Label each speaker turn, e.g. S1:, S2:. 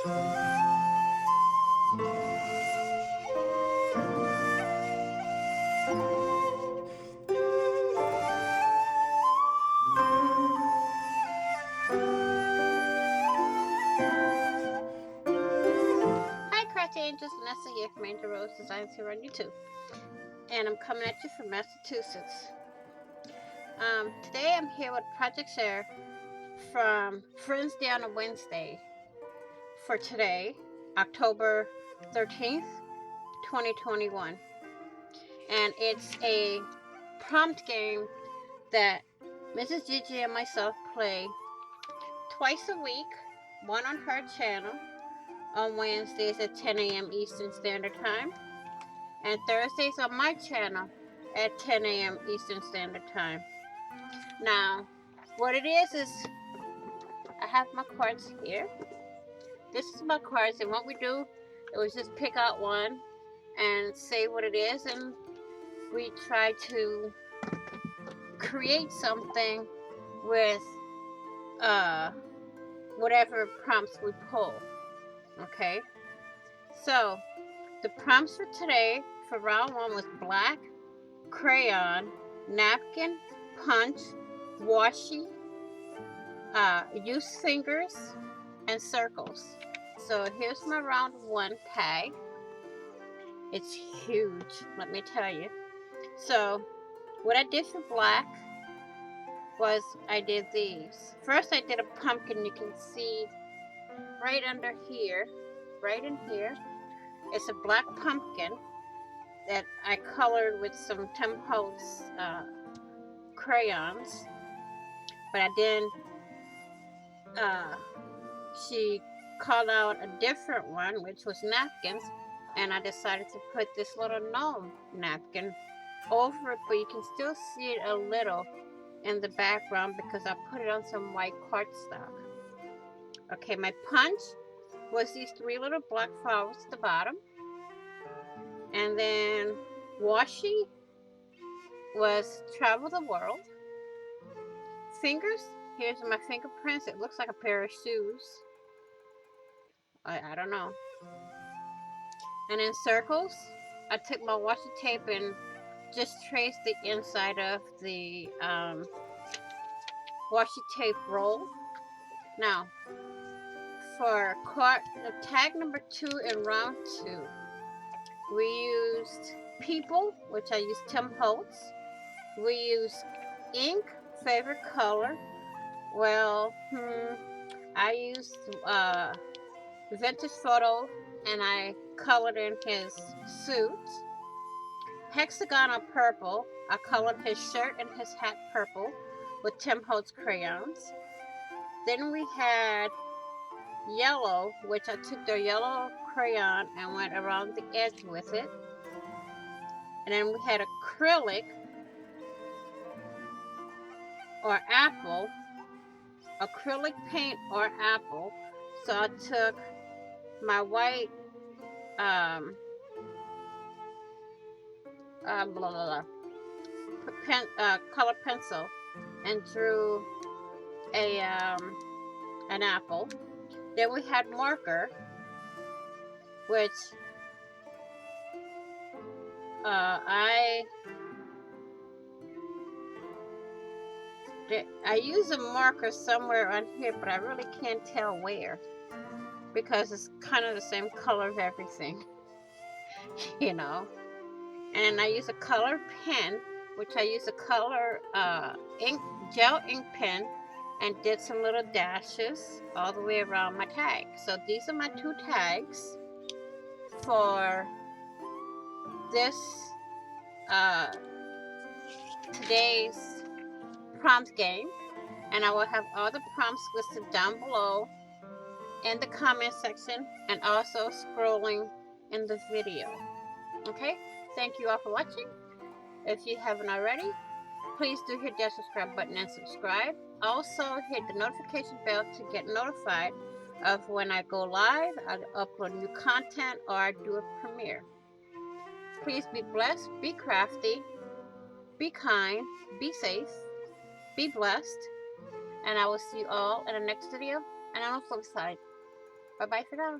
S1: Hi, Crafty Angels. Vanessa here from Angel Rose Designs here on YouTube. And I'm coming at you from Massachusetts. Today I'm here with Project Share from Friends Day on a Wednesday for today, October 13th, 2021. And it's a prompt game that Mrs. Gigi and myself play twice a week, one on her channel on Wednesdays at 10 a.m. Eastern Standard Time, and Thursdays on my channel at 10 a.m. Eastern Standard Time. Now, what it is I have my cards here. This is my cards, and what we do is just pick out one and say what it is, and we try to create something with whatever prompts we pull. Okay, so the prompts for today for round one was black, crayon, napkin, punch, washi, use fingers, and circles. So here's my round one tag. It's huge, let me tell you. So what I did for black was I did these. First I did a pumpkin. You can see right under here, right in here, it's a black pumpkin that I colored with some Tim Holtz crayons, but I didn't she called out a different one, which was napkins, and I decided to put this little gnome napkin over it, but you can still see it a little in the background because I put it on some white cardstock. Okay, my punch was these three little black flowers at the bottom, and then washi was travel the world. Fingers, here's my fingerprints. It looks like a pair of shoes. I don't know. And in circles, I took my washi tape and just traced the inside of the washi tape roll. Now, for tag number 2 in round 2, we used people, which I used Tim Holtz. We used ink, favorite color. Well, I used vintage photo, and I colored in his suit. Hexagonal purple, I colored his shirt and his hat purple with Tim Holtz crayons. Then we had yellow, which I took the yellow crayon and went around the edge with it. And then we had acrylic or apple, acrylic paint or apple. So I took my white color pencil and drew a an apple. Then we had marker, which I use a marker somewhere on here, but I really can't tell where because it's kind of the same color of everything, you know. And I use a color pen, which I use a color gel ink pen, and did some little dashes all the way around my tag. So these are my 2 tags for this today's prompt game, and I will have all the prompts listed down below in the comment section and also scrolling in the video. Okay, thank you all for watching. If you haven't already, please do hit that subscribe button and subscribe. Also hit the notification bell to get notified of when I go live, I upload new content, or I do a premiere. Please be blessed, be crafty, be kind, be safe, be blessed, and I will see you all in the next video and on the flip side. Bye bye for now.